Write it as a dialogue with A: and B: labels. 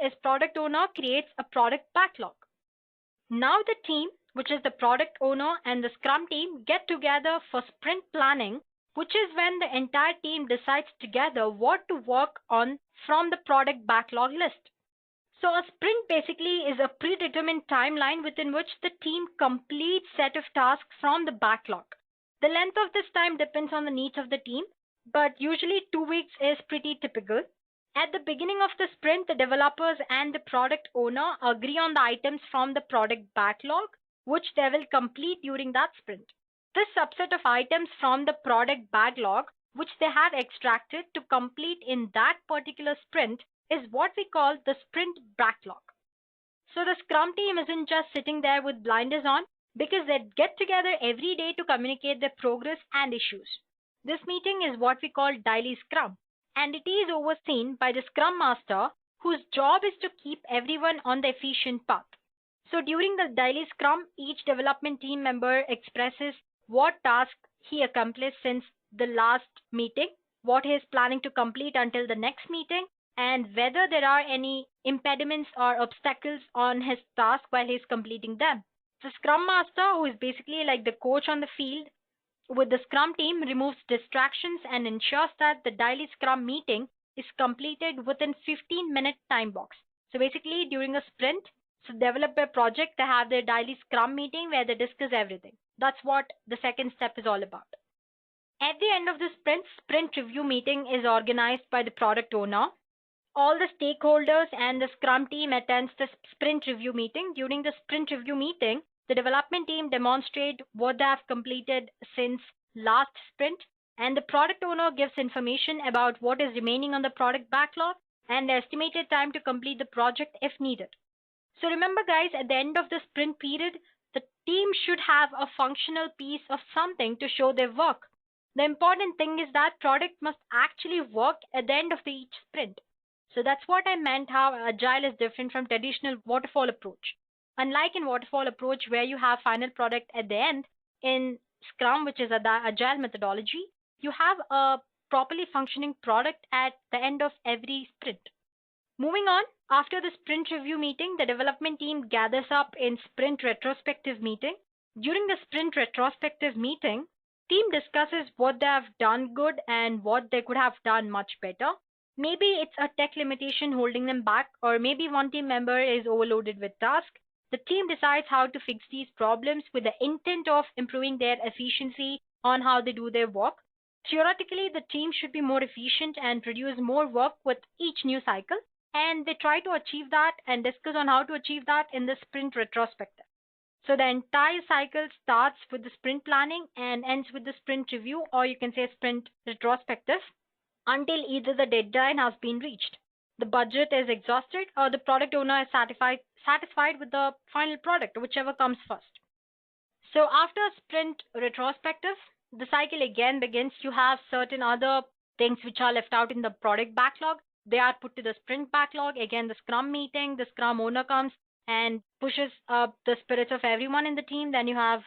A: is product owner creates a product backlog. Now the team, which is the product owner and the Scrum team, get together for sprint planning, which is when the entire team decides together what to work on from the product backlog list. So a sprint basically is a predetermined timeline within which the team completes set of tasks from the backlog. The length of this time depends on the needs of the team, but usually 2 weeks is pretty typical. At the beginning of the sprint, the developers and the product owner agree on the items from the product backlog, which they will complete during that sprint. This subset of items from the product backlog, which they have extracted to complete in that particular sprint, is what we call the sprint backlog. So the Scrum team isn't just sitting there with blinders on, because they get together every day to communicate their progress and issues. This meeting is what we call daily Scrum, and it is overseen by the Scrum Master, whose job is to keep everyone on the efficient path. So during the daily Scrum, each development team member expresses what task he accomplished since the last meeting, what he is planning to complete until the next meeting, and whether there are any impediments or obstacles on his task while he is completing them. The Scrum Master, who is basically like the coach on the field with the Scrum team, removes distractions and ensures that the daily Scrum meeting is completed within 15-minute time box. So basically during a sprint, so developer project, they have their daily Scrum meeting where they discuss everything. That's what the second step is all about. At the end of the sprint review meeting is organized by the product owner. All the stakeholders and the Scrum team attends the sprint review meeting. During the sprint review meeting, the development team demonstrate what they have completed since last sprint, and the product owner gives information about what is remaining on the product backlog and the estimated time to complete the project if needed. So remember guys, at the end of the sprint period, the team should have a functional piece of something to show their work. The important thing is that product must actually work at the end of each sprint. So that's what I meant how agile is different from traditional waterfall approach. Unlike in waterfall approach where you have final product at the end, in Scrum, which is the agile methodology, you have a properly functioning product at the end of every sprint. Moving on, after the sprint review meeting, the development team gathers up in sprint retrospective meeting. During the sprint retrospective meeting, team discusses what they have done good and what they could have done much better. Maybe it's a tech limitation holding them back, or maybe one team member is overloaded with tasks. The team decides how to fix these problems with the intent of improving their efficiency on how they do their work. Theoretically, the team should be more efficient and produce more work with each new cycle, and they try to achieve that and discuss on how to achieve that in the sprint retrospective. So the entire cycle starts with the sprint planning and ends with the sprint review, or you can say sprint retrospective, until either the deadline has been reached, the budget is exhausted, or the product owner is satisfied with the final product, whichever comes first. So after sprint retrospective, the cycle again begins. You have certain other things which are left out in the product backlog. They are put to the sprint backlog. Again, the Scrum meeting, the Scrum owner comes and pushes up the spirits of everyone in the team. Then you have